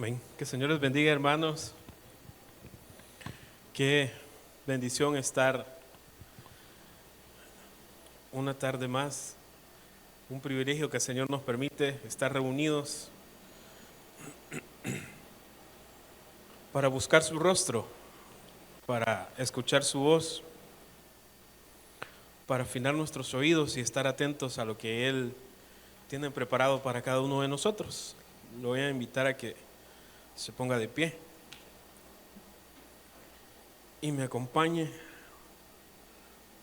Amén. Que el Señor les bendiga, hermanos. Qué bendición estar una tarde más. Un privilegio que el Señor nos permite estar reunidos para buscar su rostro, para escuchar su voz, para afinar nuestros oídos y estar atentos a lo que Él tiene preparado para cada uno de nosotros. Lo voy a invitar a que se ponga de pie y me acompañe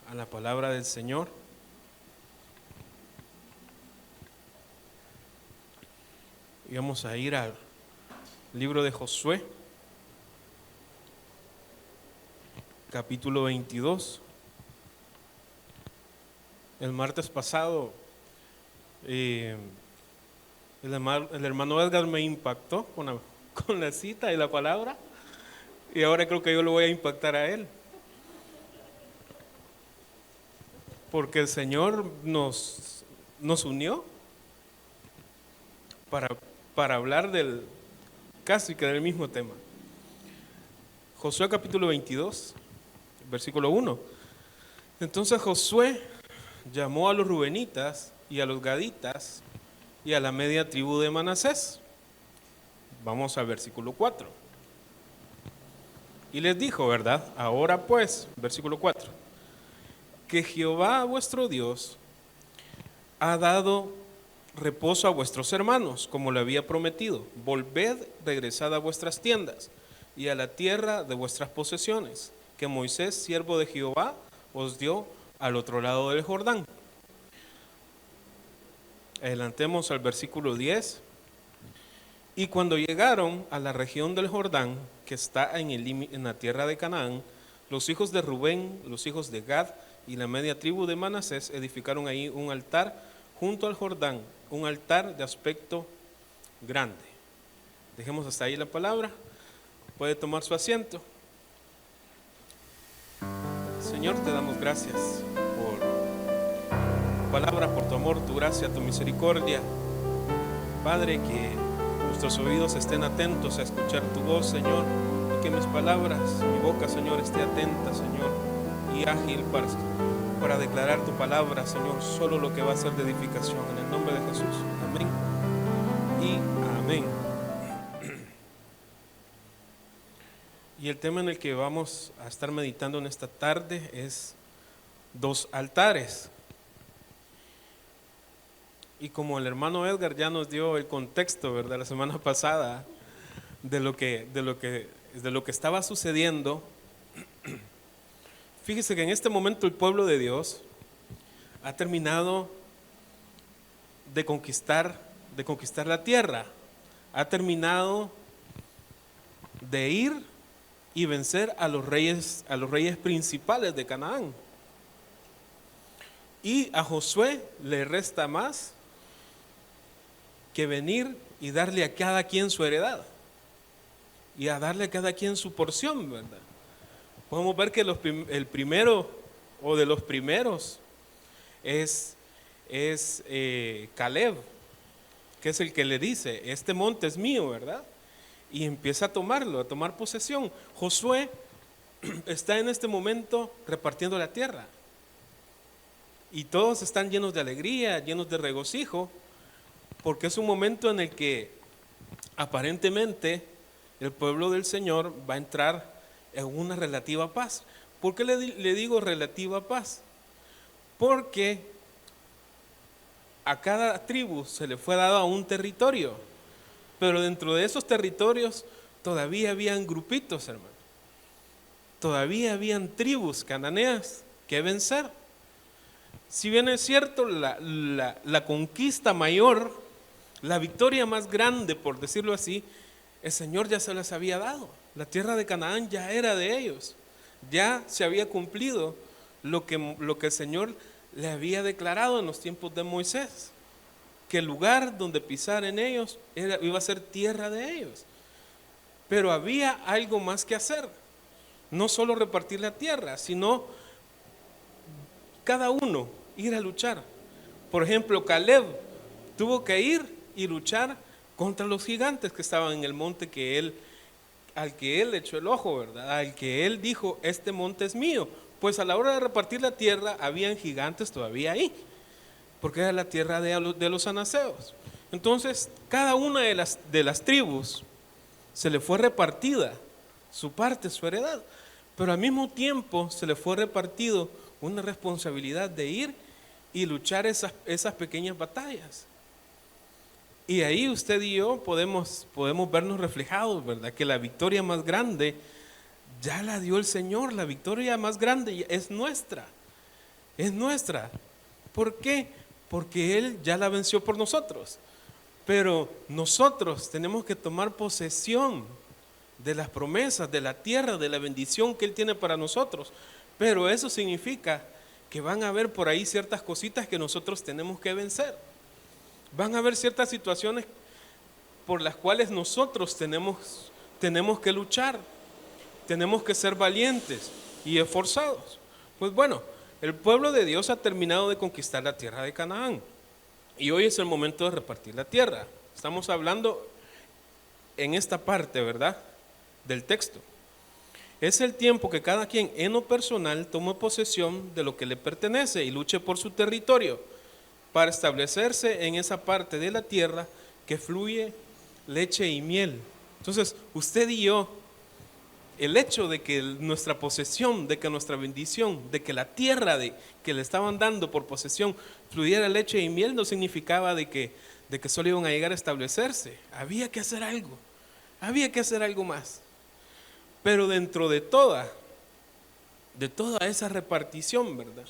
a la palabra del Señor. Y vamos a ir al libro de Josué, capítulo 22. El martes pasado el hermano Edgar me impactó con la cita y la palabra, y ahora creo que yo lo voy a impactar a él, porque el Señor nos unió para hablar casi que del mismo tema. Josué capítulo 22, versículo 1. Entonces Josué llamó a los rubenitas y a los gaditas y a la media tribu de Manasés. Vamos al versículo 4. Y les dijo, ¿verdad? Ahora pues, versículo 4, que Jehová vuestro Dios ha dado reposo a vuestros hermanos, como le había prometido. Volved, regresad a vuestras tiendas y a la tierra de vuestras posesiones, que Moisés, siervo de Jehová, os dio al otro lado del Jordán. Adelantemos al versículo 10. Y cuando llegaron a la región del Jordán, que está en la tierra de Canaán, los hijos de Rubén, los hijos de Gad y la media tribu de Manasés edificaron ahí un altar junto al Jordán, un altar de aspecto grande. Dejemos hasta ahí la palabra. Puede tomar su asiento. Señor, te damos gracias por tu palabra, por tu amor, tu gracia, tu misericordia. Padre, que nuestros oídos estén atentos a escuchar tu voz, Señor, y que mis palabras, mi boca, Señor, esté atenta, Señor, y ágil para declarar tu palabra, Señor, solo lo que va a ser de edificación, en el nombre de Jesús. Amén y amén. Y el tema en el que vamos a estar meditando en esta tarde es 2 altares. Y como el hermano Edgar ya nos dio el contexto, ¿verdad?, la semana pasada de lo que estaba sucediendo, fíjese que en este momento el pueblo de Dios ha terminado de conquistar la tierra, ha terminado de ir y vencer a los reyes principales de Canaán. Y a Josué le resta más que venir y darle a cada quien su heredad y a darle a cada quien su porción, ¿verdad? Podemos ver que el primero o de los primeros es Caleb, que es el que le dice, este monte es mío, ¿verdad? Y empieza a tomar posesión. Josué está en este momento repartiendo la tierra y todos están llenos de alegría, llenos de regocijo, porque es un momento en el que aparentemente el pueblo del Señor va a entrar en una relativa paz. ¿Por qué le digo relativa paz? Porque a cada tribu se le fue dado un territorio, pero dentro de esos territorios todavía habían grupitos, hermano. Todavía habían tribus cananeas que vencer. Si bien es cierto, la conquista mayor, la victoria más grande, por decirlo así, el Señor ya se las había dado. La tierra de Canaán ya era de ellos. Ya se había cumplido lo que el Señor le había declarado en los tiempos de Moisés, que el lugar donde pisar en ellos iba a ser tierra de ellos. Pero había algo más que hacer. No solo repartir la tierra, sino cada uno ir a luchar. Por ejemplo, Caleb tuvo que ir y luchar contra los gigantes que estaban en el monte al que él echó el ojo, ¿verdad? Al que él dijo, este monte es mío. Pues a la hora de repartir la tierra, habían gigantes todavía ahí, porque era la tierra de los anaseos. Entonces, cada una de las tribus se le fue repartida su parte, su heredad, pero al mismo tiempo se le fue repartido una responsabilidad de ir y luchar esas pequeñas batallas. Y ahí usted y yo podemos vernos reflejados, ¿verdad? Que la victoria más grande ya la dio el Señor, la victoria más grande es nuestra, es nuestra. ¿Por qué? Porque Él ya la venció por nosotros. Pero nosotros tenemos que tomar posesión de las promesas, de la tierra, de la bendición que Él tiene para nosotros. Pero eso significa que van a haber por ahí ciertas cositas que nosotros tenemos que vencer. Van a haber ciertas situaciones por las cuales nosotros tenemos que luchar, tenemos que ser valientes y esforzados. Pues bueno, el pueblo de Dios ha terminado de conquistar la tierra de Canaán y hoy es el momento de repartir la tierra. Estamos hablando en esta parte, ¿verdad?, del texto. Es el tiempo que cada quien en lo personal tome posesión de lo que le pertenece y luche por su territorio, para establecerse en esa parte de la tierra que fluye leche y miel. Entonces, usted y yo, el hecho de que nuestra posesión, de que nuestra bendición, de que la tierra que le estaban dando por posesión fluyera leche y miel, no significaba de que solo iban a llegar a establecerse. Había que hacer algo más. Pero dentro de toda esa repartición, ¿verdad?,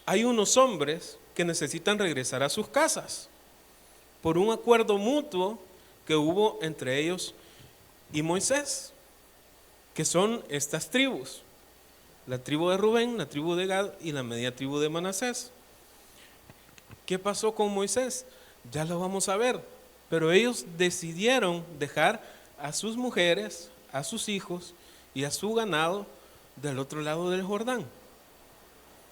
hay unos hombres que necesitan regresar a sus casas por un acuerdo mutuo que hubo entre ellos y Moisés, que son estas tribus: la tribu de Rubén, la tribu de Gad y la media tribu de Manasés. ¿Qué pasó con Moisés? Ya lo vamos a ver, pero ellos decidieron dejar a sus mujeres, a sus hijos y a su ganado del otro lado del Jordán.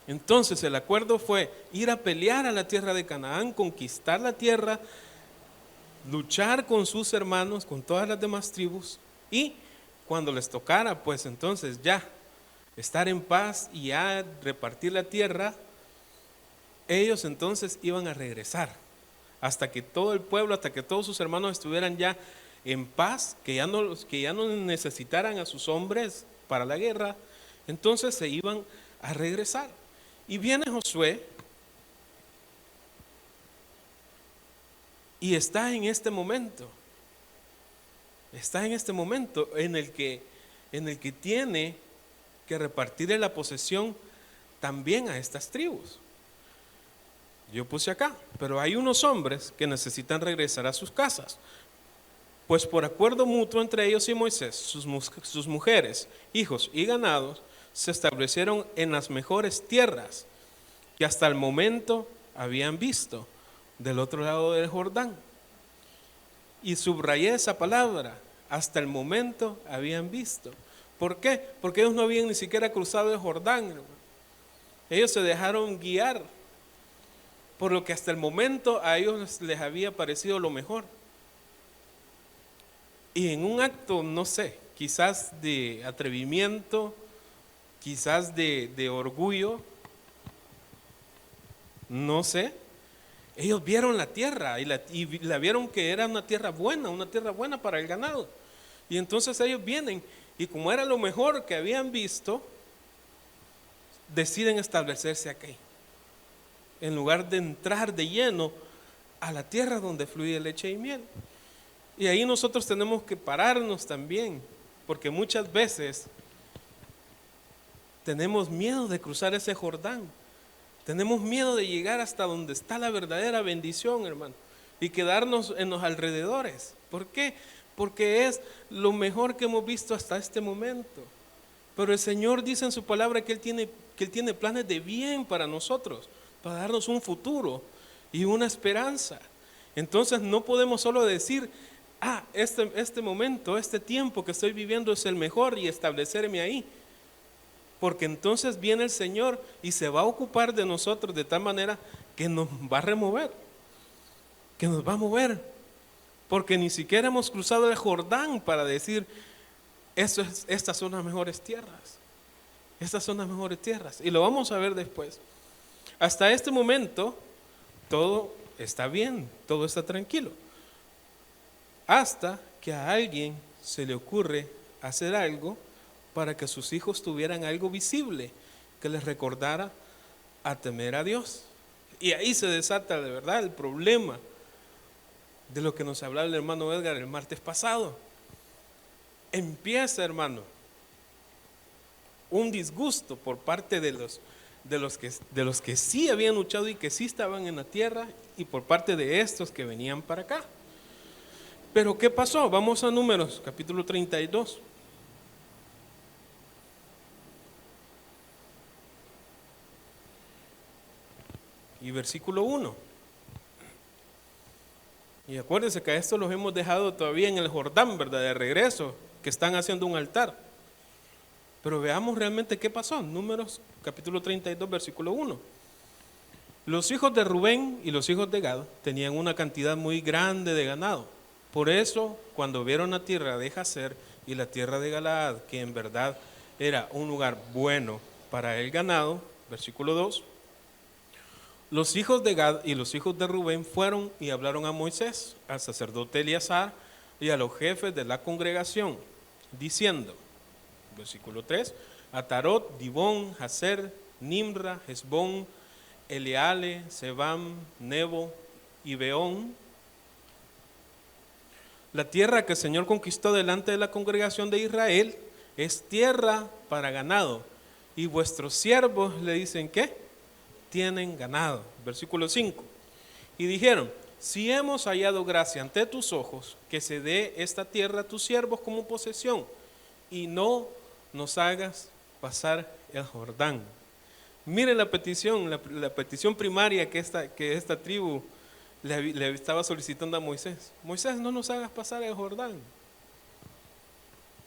Entonces el acuerdo fue ir a pelear a la tierra de Canaán, conquistar la tierra, luchar con sus hermanos, con todas las demás tribus, y cuando les tocara, pues entonces ya estar en paz y ya repartir la tierra, ellos entonces iban a regresar hasta que todo el pueblo, hasta que todos sus hermanos estuvieran ya en paz, que ya no necesitaran a sus hombres para la guerra. Entonces se iban a regresar. Y viene Josué y está en este momento en el que tiene que repartirle la posesión también a estas tribus. Yo puse acá, pero hay unos hombres que necesitan regresar a sus casas, pues por acuerdo mutuo entre ellos y Moisés, sus mujeres, hijos y ganados se establecieron en las mejores tierras que hasta el momento habían visto del otro lado del Jordán. Y subrayé esa palabra: hasta el momento habían visto. ¿Por qué? Porque ellos no habían ni siquiera cruzado el Jordán, hermano. Ellos se dejaron guiar por lo que hasta el momento a ellos les había parecido lo mejor. Y en un acto, no sé, quizás de atrevimiento, quizás de orgullo, no sé, ellos vieron la tierra y la vieron que era una tierra buena para el ganado. Y entonces ellos vienen y como era lo mejor que habían visto, deciden establecerse aquí, en lugar de entrar de lleno a la tierra donde fluye leche y miel. Y ahí nosotros tenemos que pararnos también, porque muchas veces tenemos miedo de cruzar ese Jordán, tenemos miedo de llegar hasta donde está la verdadera bendición, hermano, y quedarnos en los alrededores. ¿Por qué? Porque es lo mejor que hemos visto hasta este momento. Pero el Señor dice en su palabra que Él tiene planes de bien para nosotros, para darnos un futuro y una esperanza. Entonces no podemos solo decir: este momento, este tiempo que estoy viviendo es el mejor, y establecerme ahí. Porque entonces viene el Señor y se va a ocupar de nosotros de tal manera que nos va a remover, que nos va a mover porque ni siquiera hemos cruzado el Jordán para decir, estas son las mejores tierras. Estas son las mejores tierras. Y lo vamos a ver después. Hasta este momento, todo está bien, todo está tranquilo. Hasta que a alguien se le ocurre hacer algo para que sus hijos tuvieran algo visible que les recordara a temer a Dios. Y ahí se desata de verdad el problema de lo que nos hablaba el hermano Edgar el martes pasado. Empieza, hermano, un disgusto por parte de los que sí habían luchado y que sí estaban en la tierra, y por parte de estos que venían para acá. Pero ¿qué pasó? Vamos a Números, capítulo 32. Y versículo 1. Y acuérdense que a esto los hemos dejado todavía en el Jordán, ¿verdad? De regreso, que están haciendo un altar. Pero veamos realmente qué pasó. Números capítulo 32, versículo 1. Los hijos de Rubén y los hijos de Gad tenían una cantidad muy grande de ganado. Por eso, cuando vieron la tierra de Jazer y la tierra de Galaad, que en verdad era un lugar bueno para el ganado, versículo 2, los hijos de Gad y los hijos de Rubén fueron y hablaron a Moisés, al sacerdote Eleazar y a los jefes de la congregación, diciendo, versículo 3, Atarot, Dibón, Jazer, Nimra, Hesbón, Eleale, Sebam, Nebo y Beón, la tierra que el Señor conquistó delante de la congregación de Israel es tierra para ganado, y vuestros siervos le dicen ¿qué? Tienen ganado. Versículo 5. Y dijeron, si hemos hallado gracia ante tus ojos, que se dé esta tierra a tus siervos como posesión, y no nos hagas pasar el Jordán. Miren la petición, la petición primaria que esta tribu le estaba solicitando a Moisés. Moisés, no nos hagas pasar el Jordán.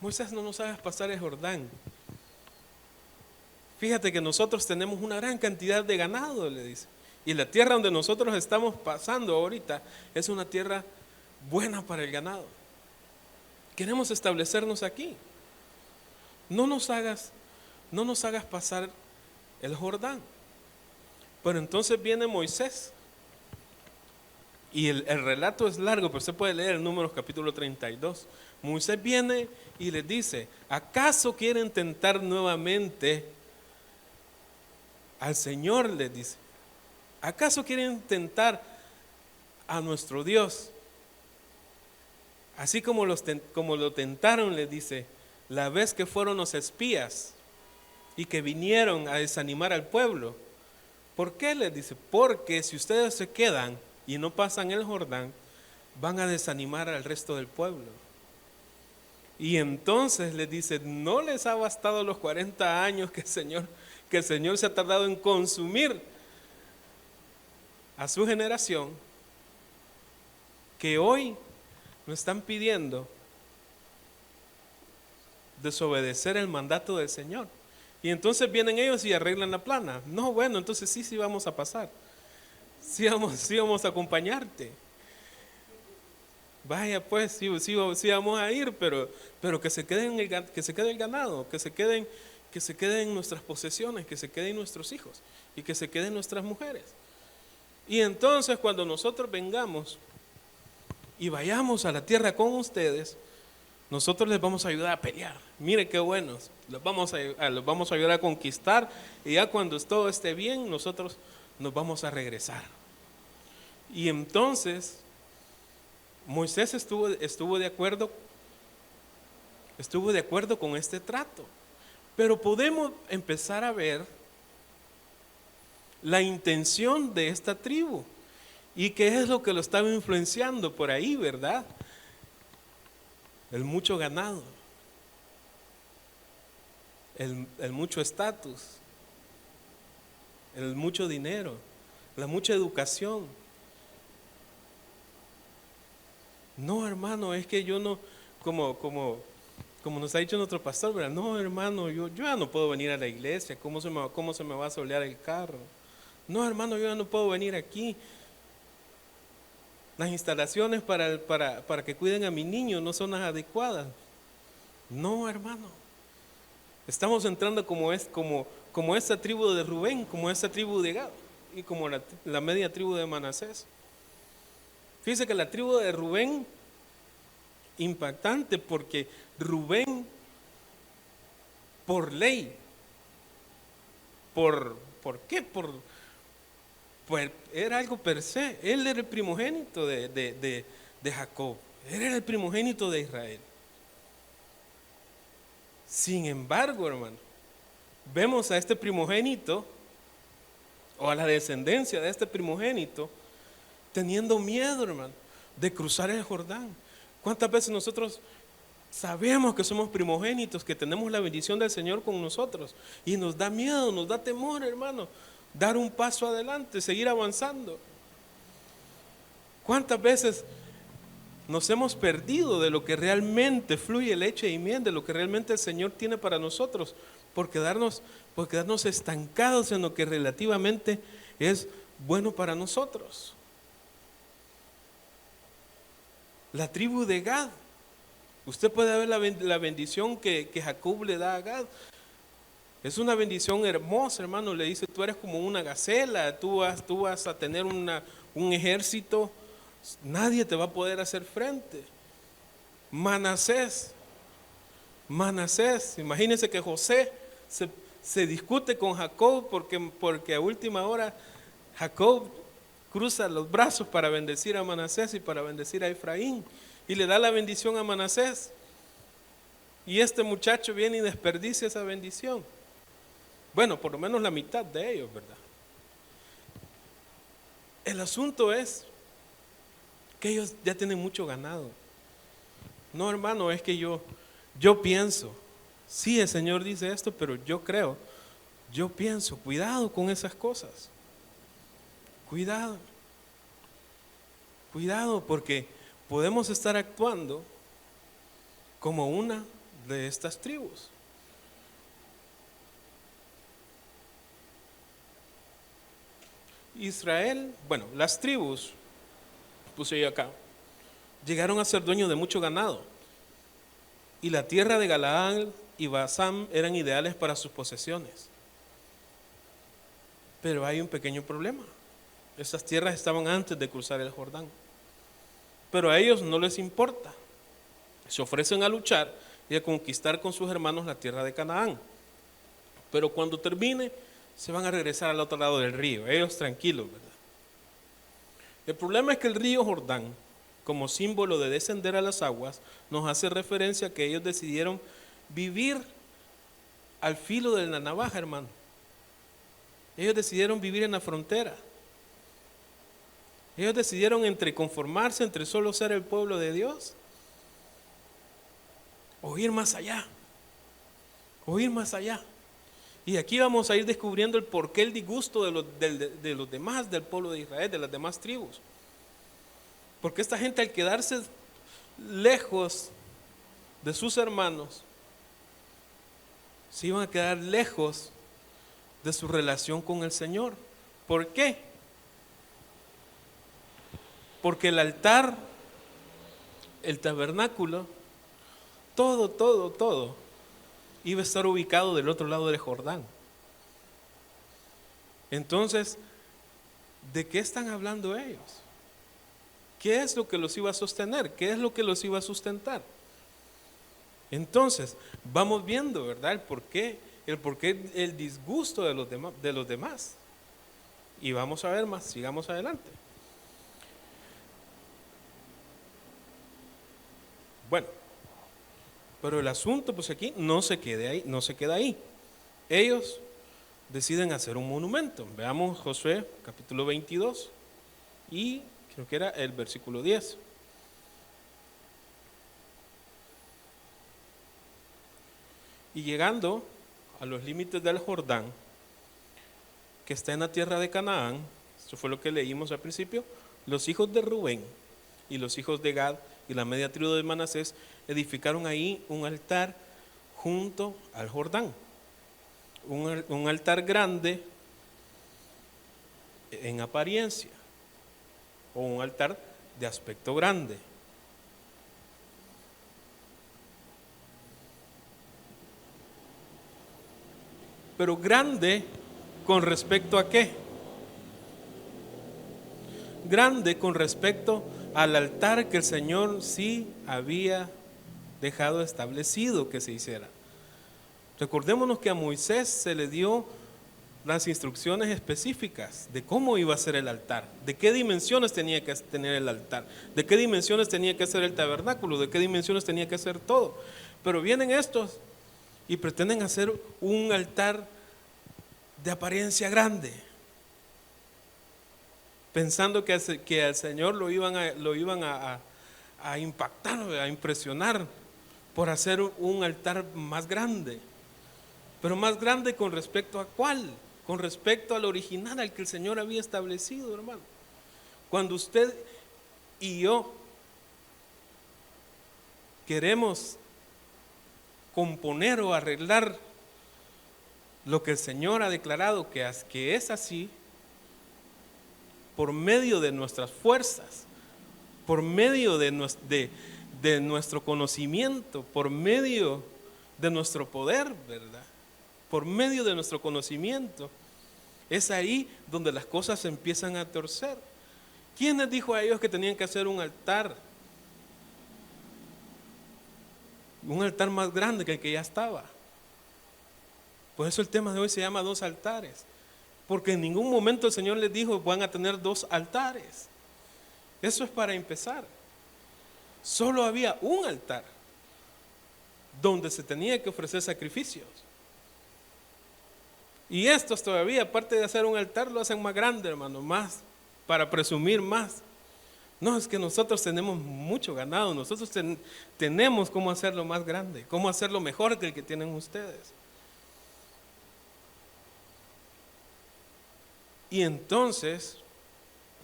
Moisés, no nos hagas pasar el Jordán. Fíjate que nosotros tenemos una gran cantidad de ganado, le dice. Y la tierra donde nosotros estamos pasando ahorita es una tierra buena para el ganado. Queremos establecernos aquí. No nos hagas pasar el Jordán. Pero entonces viene Moisés. Y el relato es largo, pero usted puede leer el Números capítulo 32. Moisés viene y les dice, ¿acaso quieren tentar nuevamente al Señor? Les dice, ¿acaso quieren tentar a nuestro Dios? Así como lo tentaron, les dice, la vez que fueron los espías y que vinieron a desanimar al pueblo. ¿Por qué? Les dice, porque si ustedes se quedan y no pasan el Jordán, van a desanimar al resto del pueblo. Y entonces les dice, no les ha bastado los 40 años que el Señor se ha tardado en consumir a su generación, que hoy nos están pidiendo desobedecer el mandato del Señor. Y entonces vienen ellos y arreglan la plana. No, bueno, entonces sí vamos a pasar. Sí vamos a acompañarte. Vaya pues, sí vamos a ir, pero que se quede el ganado, que se queden nuestras posesiones, que se queden nuestros hijos y que se queden nuestras mujeres. Y entonces cuando nosotros vengamos y vayamos a la tierra con ustedes, nosotros les vamos a ayudar a pelear. Mire qué buenos, los vamos a ayudar a conquistar, y ya cuando todo esté bien, nosotros nos vamos a regresar. Y entonces Moisés estuvo de acuerdo con este trato. Pero podemos empezar a ver la intención de esta tribu y qué es lo que lo estaba influenciando por ahí, ¿verdad? El mucho ganado, el mucho estatus, el mucho dinero, la mucha educación. No, hermano, es que yo no, como nos ha dicho nuestro pastor, ¿verdad? No, hermano, yo ya no puedo venir a la iglesia. ¿Cómo se me va a solear el carro? No, hermano, yo ya no puedo venir aquí. Las instalaciones para que cuiden a mi niño no son las adecuadas. No, hermano. Estamos entrando como esta tribu de Rubén, como esta tribu de Gad y como la media tribu de Manasés. Fíjese que la tribu de Rubén, impactante, porque Rubén, por ley, ¿por qué? Pues era algo per se. Él era el primogénito de Jacob. Él era el primogénito de Israel. Sin embargo, hermano, vemos a este primogénito, o a la descendencia de este primogénito, teniendo miedo, hermano, de cruzar el Jordán. ¿Cuántas veces nosotros sabemos que somos primogénitos, que tenemos la bendición del Señor con nosotros, y nos da miedo, nos da temor, hermano, dar un paso adelante, seguir avanzando? ¿Cuántas veces nos hemos perdido de lo que realmente fluye leche y miel, de lo que realmente el Señor tiene para nosotros, por quedarnos estancados en lo que relativamente es bueno para nosotros? La tribu de Gad, usted puede ver la bendición que Jacob le da a Gad. Es una bendición hermosa, hermano. Le dice: tú eres como una gacela, tú vas a tener un ejército, nadie te va a poder hacer frente. Manasés, imagínense que José se discute con Jacob porque a última hora Jacob cruza los brazos para bendecir a Manasés y para bendecir a Efraín, y le da la bendición a Manasés, y este muchacho viene y desperdicia esa bendición. Bueno, por lo menos la mitad de ellos, ¿verdad? El asunto es que ellos ya tienen mucho ganado. No, hermano, es que yo pienso, sí, el Señor dice esto, pero yo pienso, cuidado con esas cosas. Cuidado, porque podemos estar actuando como una de estas tribus. Israel, bueno, las tribus, puse yo acá, llegaron a ser dueños de mucho ganado, y la tierra de Galaad y Basán eran ideales para sus posesiones. Pero hay un pequeño problema. Esas tierras estaban antes de cruzar el Jordán, pero a ellos no les importa. Se ofrecen a luchar y a conquistar con sus hermanos la tierra de Canaán, pero cuando termine se van a regresar al otro lado del río, ellos tranquilos, ¿verdad? El problema es que el río Jordán, como símbolo de descender a las aguas, nos hace referencia a que ellos decidieron vivir al filo de la navaja, hermano. Ellos decidieron vivir en la frontera. Ellos decidieron conformarse entre solo ser el pueblo de Dios o ir más allá. Y aquí vamos a ir descubriendo el porqué, el disgusto de los demás, del pueblo de Israel, de las demás tribus. Porque esta gente, al quedarse lejos de sus hermanos, se iban a quedar lejos de su relación con el Señor. ¿Por qué? Porque el altar, el tabernáculo, todo iba a estar ubicado del otro lado del Jordán. Entonces, ¿de qué están hablando ellos? ¿Qué es lo que los iba a sostener? ¿Qué es lo que los iba a sustentar? Entonces, vamos viendo, ¿verdad? El porqué, el disgusto de los demás. Y vamos a ver más, sigamos adelante. Bueno, pero el asunto, pues aquí no se queda ahí. Ellos deciden hacer un monumento. Veamos Josué capítulo 22 y creo que era el versículo 10. Y llegando a los límites del Jordán, que está en la tierra de Canaán, eso fue lo que leímos al principio, los hijos de Rubén y los hijos de Gad y la media tribu de Manasés edificaron ahí un altar junto al Jordán, un altar grande en apariencia, o un altar de aspecto grande. Pero grande con respecto a qué? Grande con respecto al altar que el Señor sí había dejado establecido que se hiciera. Recordémonos que a Moisés se le dio las instrucciones específicas de cómo iba a ser el altar, de qué dimensiones tenía que tener el altar, de qué dimensiones tenía que ser el tabernáculo, de qué dimensiones tenía que ser todo. Pero vienen estos y pretenden hacer un altar de apariencia grande, pensando que al Señor lo iban a impactar, a impresionar por hacer un altar más grande. Pero más grande con respecto a cuál, con respecto al original, al que el Señor había establecido, hermano. Cuando usted y yo queremos componer o arreglar lo que el Señor ha declarado que es así, por medio de nuestras fuerzas, por medio de nuestro conocimiento, por medio de nuestro poder, ¿verdad? Por medio de nuestro conocimiento, es ahí donde las cosas se empiezan a torcer. ¿Quién les dijo a ellos que tenían que hacer un altar? Un altar más grande que el que ya estaba. Por eso el tema de hoy se llama 2 altares. Porque en ningún momento el Señor les dijo van a tener 2 altares. Eso es para empezar. Solo había un altar donde se tenía que ofrecer sacrificios. Y estos todavía, aparte de hacer un altar, lo hacen más grande, hermano, más, para presumir más. No, es que nosotros tenemos mucho ganado, nosotros tenemos cómo hacerlo más grande, cómo hacerlo mejor que el que tienen ustedes. Y entonces,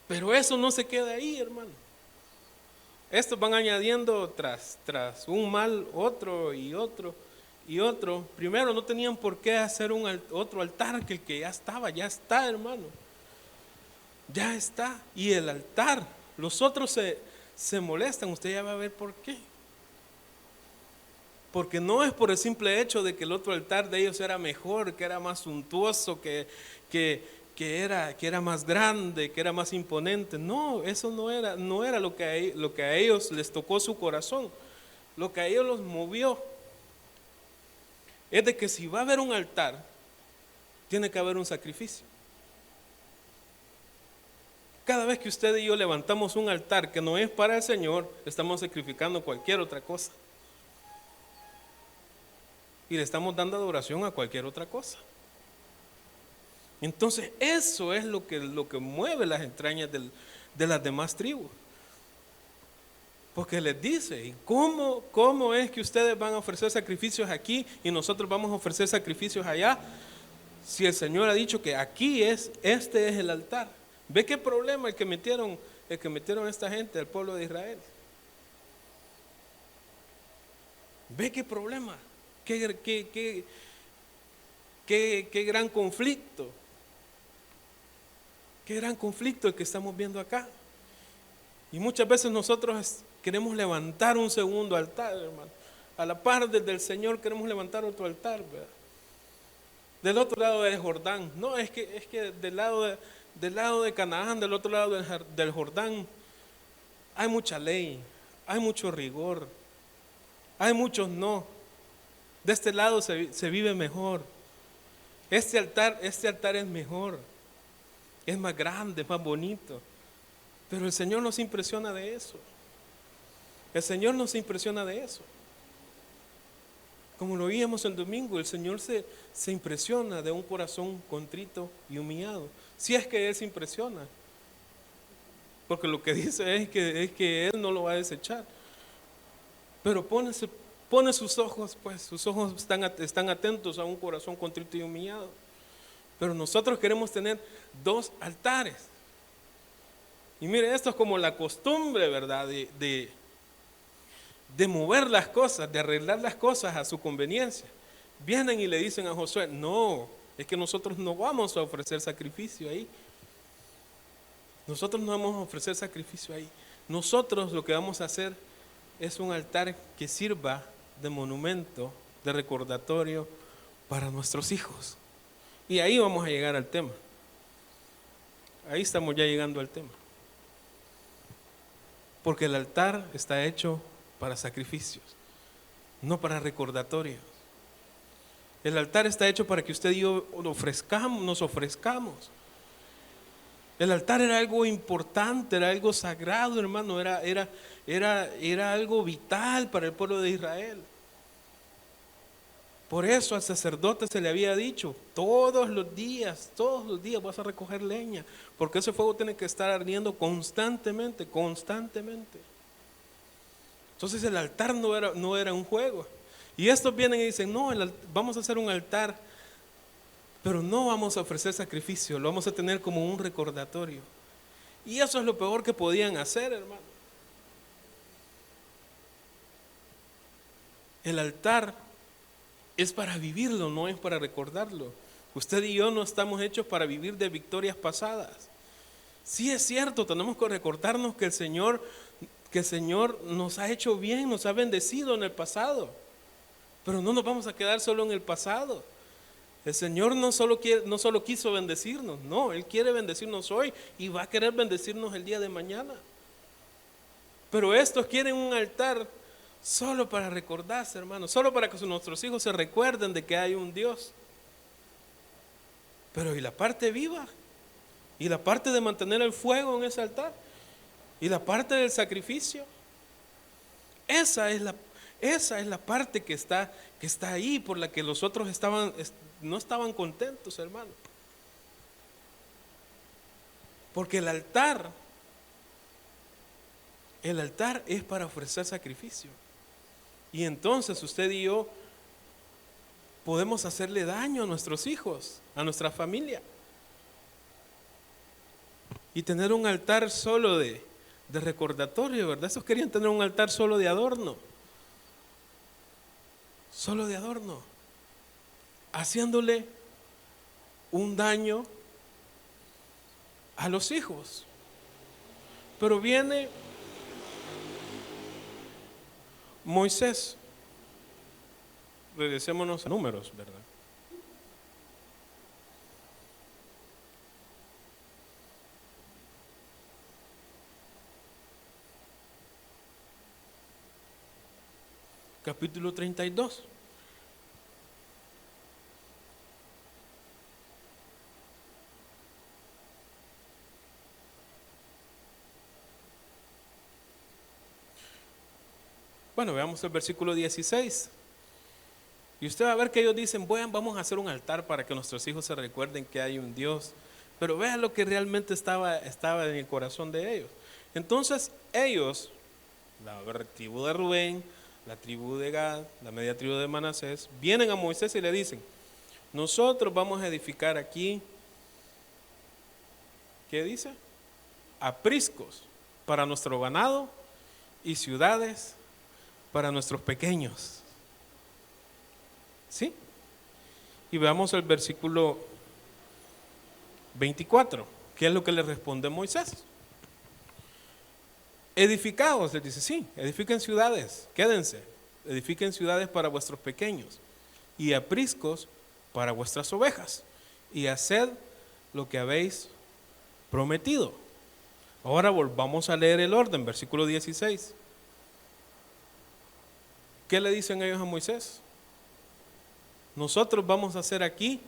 pero eso no se queda ahí, hermano. Estos van añadiendo tras un mal otro y otro y otro. Primero, no tenían por qué hacer otro altar que el que ya está, hermano. Ya está. Y el altar, los otros se molestan, usted ya va a ver por qué. Porque no es por el simple hecho de que el otro altar de ellos era mejor, que era más suntuoso, que era más grande, que era más imponente. No, eso no era lo que a ellos les tocó su corazón. Lo que a ellos los movió es de que si va a haber un altar, tiene que haber un sacrificio. Cada vez que usted y yo levantamos un altar que no es para el Señor, estamos sacrificando cualquier otra cosa. Y le estamos dando adoración a cualquier otra cosa. Entonces eso es lo que mueve las entrañas de las demás tribus. Porque les dice, ¿y cómo es que ustedes van a ofrecer sacrificios aquí y nosotros vamos a ofrecer sacrificios allá? Si el Señor ha dicho que aquí este es el altar. ¿Ve qué problema el que metieron esta gente, el pueblo de Israel? ¿Ve qué problema? Qué gran conflicto. Qué gran conflicto el que estamos viendo acá. Y muchas veces nosotros queremos levantar un segundo altar, hermano. A la par del Señor queremos levantar otro altar, ¿verdad? Del otro lado del Jordán. No, es que del lado de Canaán, del otro lado del Jordán, hay mucha ley, hay mucho rigor, hay muchos no. De este lado se vive mejor. Este altar es mejor, es más grande, es más bonito. Pero el Señor nos impresiona de eso. El Señor nos impresiona de eso. Como lo vimos el domingo, el Señor se impresiona de un corazón contrito y humillado. Si es que Él se impresiona. Porque lo que dice es que Él no lo va a desechar. Pero pone sus ojos, pues sus ojos están atentos a un corazón contrito y humillado. Pero nosotros queremos tener 2 altares. Y mire, esto es como la costumbre, ¿verdad? De mover las cosas, de arreglar las cosas a su conveniencia. Vienen y le dicen a Josué, no, es que nosotros no vamos a ofrecer sacrificio ahí. Nosotros no vamos a ofrecer sacrificio ahí. Nosotros lo que vamos a hacer es un altar que sirva de monumento, de recordatorio para nuestros hijos. Y ahí vamos a llegar al tema. Ahí estamos ya llegando al tema. Porque el altar está hecho para sacrificios, no para recordatorios. El altar está hecho para que usted y yo nos ofrezcamos. El altar era algo importante, era algo sagrado, hermano, era algo vital para el pueblo de Israel. Por eso al sacerdote se le había dicho, todos los días vas a recoger leña, porque ese fuego tiene que estar ardiendo constantemente. Entonces el altar no era un juego. Y estos vienen y dicen, no, vamos a hacer un altar, pero no vamos a ofrecer sacrificio, lo vamos a tener como un recordatorio. Y eso es lo peor que podían hacer, hermano. El altar es para vivirlo, no es para recordarlo. Usted y yo no estamos hechos para vivir de victorias pasadas. Sí es cierto, tenemos que recordarnos que el Señor nos ha hecho bien, nos ha bendecido en el pasado. Pero no nos vamos a quedar solo en el pasado. El Señor no solo quiso bendecirnos, no, Él quiere bendecirnos hoy y va a querer bendecirnos el día de mañana. Pero estos quieren un altar solo para recordarse, hermano, solo para que nuestros hijos se recuerden de que hay un Dios. Pero ¿y la parte viva? ¿Y la parte de mantener el fuego en ese altar? ¿Y la parte del sacrificio? Esa es la parte que está ahí, por la que los otros no estaban contentos, hermano. Porque el altar es para ofrecer sacrificio. Y entonces usted y yo podemos hacerle daño a nuestros hijos, a nuestra familia. Y tener un altar solo de recordatorio, ¿verdad? Esos querían tener un altar solo de adorno. Solo de adorno. Haciéndole un daño a los hijos. Pero viene Moisés. Regresémonos a Números, ¿verdad? Capítulo 32. Bueno, veamos el versículo 16. Y usted va a ver que ellos dicen, bueno, vamos a hacer un altar para que nuestros hijos se recuerden que hay un Dios. Pero vean lo que realmente estaba en el corazón de ellos. Entonces ellos, la tribu de Rubén, la tribu de Gad, la media tribu de Manasés, vienen a Moisés y le dicen, nosotros vamos a edificar aquí, ¿qué dice? Apriscos para nuestro ganado y ciudades para nuestros pequeños. ¿Sí? Y veamos el versículo 24. ¿Qué es lo que le responde Moisés? Edificaos, les dice, sí, edifiquen ciudades, quédense, edifiquen ciudades para vuestros pequeños y apriscos para vuestras ovejas y haced lo que habéis prometido. Ahora volvamos a leer el orden, versículo 16. ¿Qué le dicen ellos a Moisés? Nosotros vamos a hacer aquí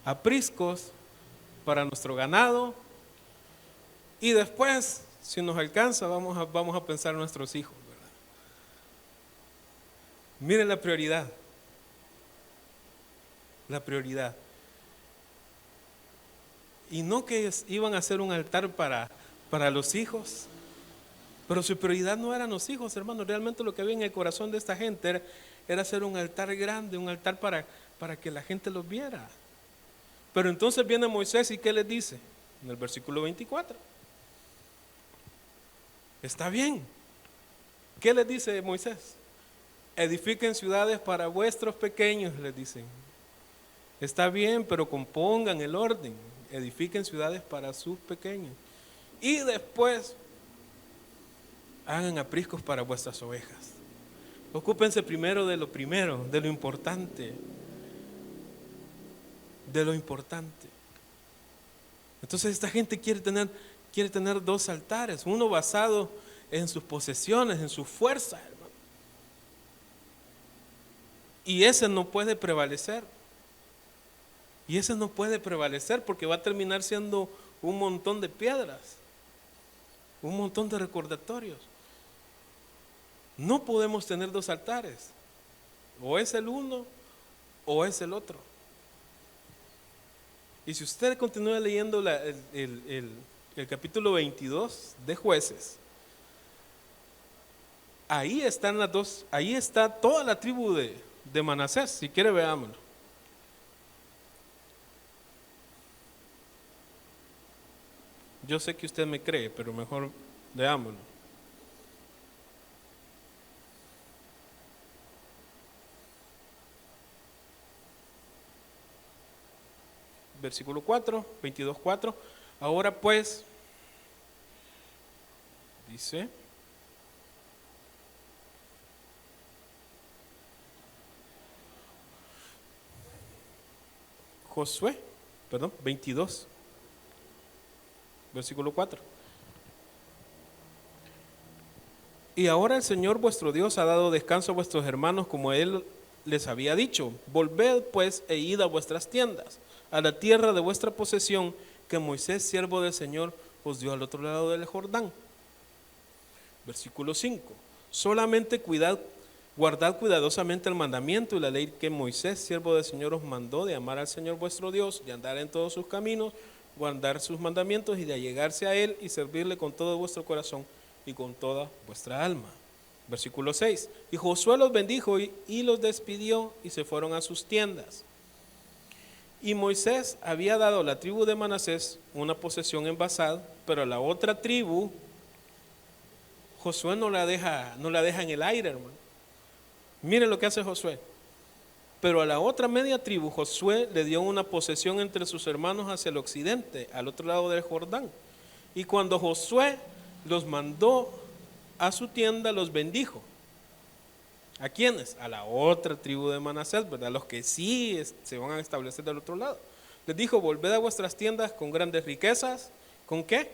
apriscos para nuestro ganado y después, si nos alcanza, vamos a pensar en nuestros hijos, ¿verdad? Miren la prioridad. La prioridad. Y no que iban a hacer un altar para los hijos, pero su prioridad no eran los hijos, hermanos. Realmente lo que había en el corazón de esta gente era hacer un altar grande, un altar para que la gente los viera. Pero entonces viene Moisés y ¿qué les dice? En el versículo 24. Está bien. ¿Qué les dice Moisés? Edifiquen ciudades para vuestros pequeños, les dicen. Está bien, pero compongan el orden. Edifiquen ciudades para sus pequeños. Y después hagan apriscos para vuestras ovejas. Ocúpense primero, de lo importante, de lo importante. Entonces esta gente quiere tener dos altares, uno basado en sus posesiones, en su fuerza, hermano. Y ese no puede prevalecer. Y ese no puede prevalecer porque va a terminar siendo un montón de piedras, un montón de recordatorios. No podemos tener dos altares. O es el uno o es el otro. Y si usted continúa leyendo el capítulo 22 de Jueces, ahí están las dos, ahí está toda la tribu de Manasés. Si quiere, veámoslo. Yo sé que usted me cree, pero mejor veámoslo. Versículo 4, 22:4. Ahora pues, dice, Josué, 22, versículo 4. Y ahora el Señor vuestro Dios ha dado descanso a vuestros hermanos como Él les había dicho. Volved pues e id a vuestras tiendas, a la tierra de vuestra posesión, que Moisés, siervo del Señor, os dio al otro lado del Jordán. Versículo 5. Solamente guardad cuidadosamente el mandamiento y la ley que Moisés, siervo del Señor, os mandó, de amar al Señor vuestro Dios, de andar en todos sus caminos, guardar sus mandamientos y de allegarse a Él y servirle con todo vuestro corazón y con toda vuestra alma. Versículo 6. Y Josué los bendijo y los despidió y se fueron a sus tiendas. Y Moisés había dado a la tribu de Manasés una posesión en Basán, pero a la otra tribu Josué no la deja en el aire, hermano. Miren lo que hace Josué. Pero a la otra media tribu Josué le dio una posesión entre sus hermanos hacia el occidente, al otro lado del Jordán. Y cuando Josué los mandó a su tienda, los bendijo. ¿A quiénes? A la otra tribu de Manasés, ¿verdad? Los que sí se van a establecer del otro lado. Les dijo: volved a vuestras tiendas con grandes riquezas. ¿Con qué?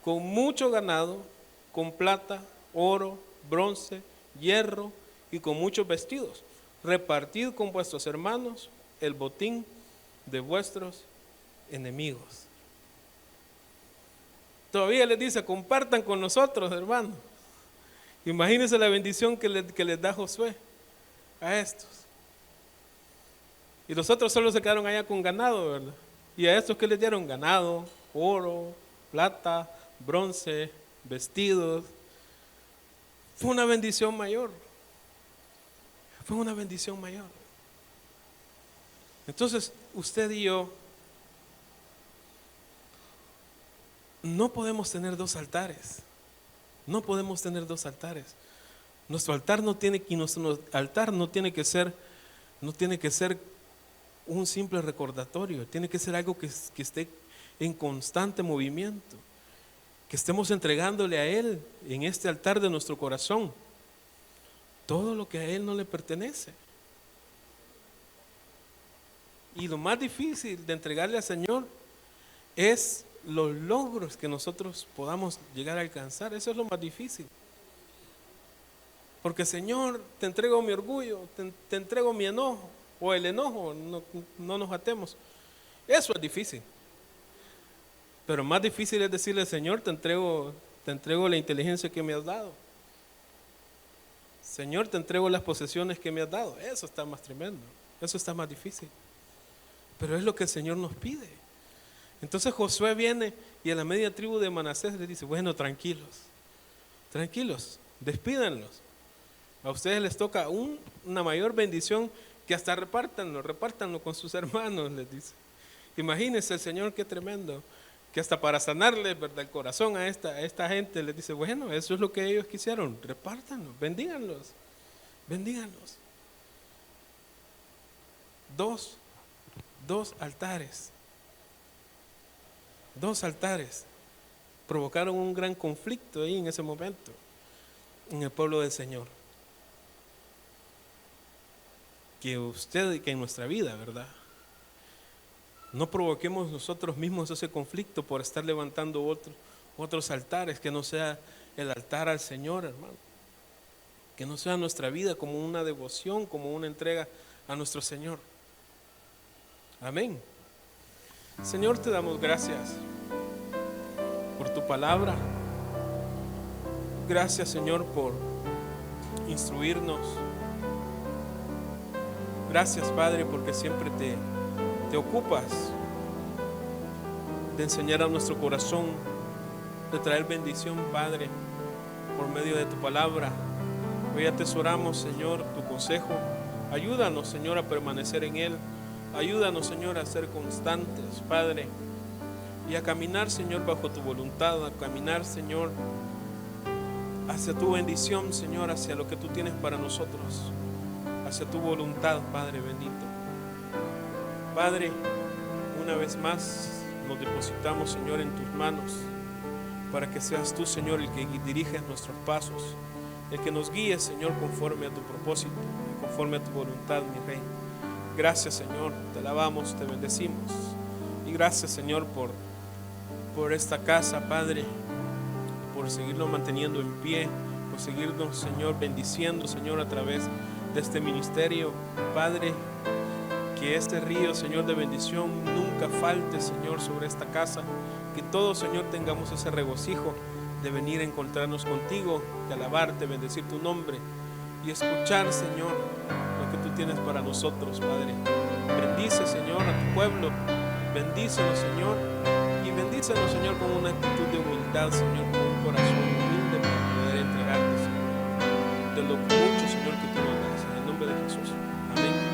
Con mucho ganado, con plata, oro, bronce, hierro y con muchos vestidos. Repartid con vuestros hermanos el botín de vuestros enemigos. Todavía les dice: compartan con nosotros, hermanos. Imagínense la bendición que les da Josué a estos. Y los otros solo se quedaron allá con ganado, ¿verdad? Y a estos que les dieron: ganado, oro, plata, bronce, vestidos. Fue una bendición mayor. Fue una bendición mayor. Entonces, usted y yo no podemos tener dos altares. No podemos tener dos altares. Nuestro altar no tiene que ser un simple recordatorio. Tiene que ser algo que esté en constante movimiento. Que estemos entregándole a Él en este altar de nuestro corazón todo lo que a Él no le pertenece. Y lo más difícil de entregarle al Señor es los logros que nosotros podamos llegar a alcanzar. Eso es lo más difícil. Porque: Señor, te entrego mi orgullo, te entrego mi enojo, o el enojo, no nos atemos. Eso es difícil. Pero más difícil es decirle: Señor, te entrego la inteligencia que me has dado. Señor, te entrego las posesiones que me has dado. Eso está más tremendo. Eso está más difícil. Pero es lo que el Señor nos pide. Entonces Josué viene y a la media tribu de Manasés le dice: bueno, tranquilos, despídanlos. A ustedes les toca una mayor bendición, que hasta repártanlo con sus hermanos, les dice. Imagínense el Señor, qué tremendo, que hasta para sanarle, ¿verdad?, el corazón a esta gente, les dice: bueno, eso es lo que ellos quisieron, repártanlo, bendíganlos. Dos altares provocaron un gran conflicto ahí en ese momento. en el pueblo del Señor. Que usted y que en nuestra vida, ¿verdad? No provoquemos nosotros mismos ese conflicto por estar levantando otros altares, que no sea el altar al Señor, hermano. Que no sea nuestra vida como una devoción, como una entrega a nuestro Señor. Amén. Señor, te damos gracias por tu palabra. Gracias, Señor, por instruirnos. Gracias, Padre, porque siempre te ocupas de enseñar a nuestro corazón, de traer bendición, Padre, por medio de tu palabra. Hoy atesoramos, Señor, tu consejo. Ayúdanos, Señor, a permanecer en él. Ayúdanos, Señor, a ser constantes, Padre, y a caminar, Señor, bajo tu voluntad, a caminar, Señor, hacia tu bendición, Señor, hacia lo que tú tienes para nosotros, hacia tu voluntad, Padre bendito. Padre, una vez más nos depositamos, Señor, en tus manos, para que seas tú, Señor, el que diriges nuestros pasos, el que nos guíe, Señor, conforme a tu propósito y conforme a tu voluntad, mi Rey. Gracias, Señor, te alabamos, te bendecimos. Y gracias, Señor, por esta casa, Padre, por seguirnos manteniendo en pie, por seguirnos, Señor, bendiciendo, Señor, a través de este ministerio. Padre, que este río, Señor, de bendición nunca falte, Señor, sobre esta casa. Que todos, Señor, tengamos ese regocijo de venir a encontrarnos contigo, de alabarte, bendecir tu nombre y escuchar, Señor, lo que tú tienes para nosotros, Padre. Bendice, Señor, a tu pueblo. Bendícenos, Señor, y bendícenos, Señor, con una actitud de humildad, Señor, con un corazón humilde para poder entregarte, Señor, de lo mucho, Señor, que tú nos das. En el nombre de Jesús. Amén.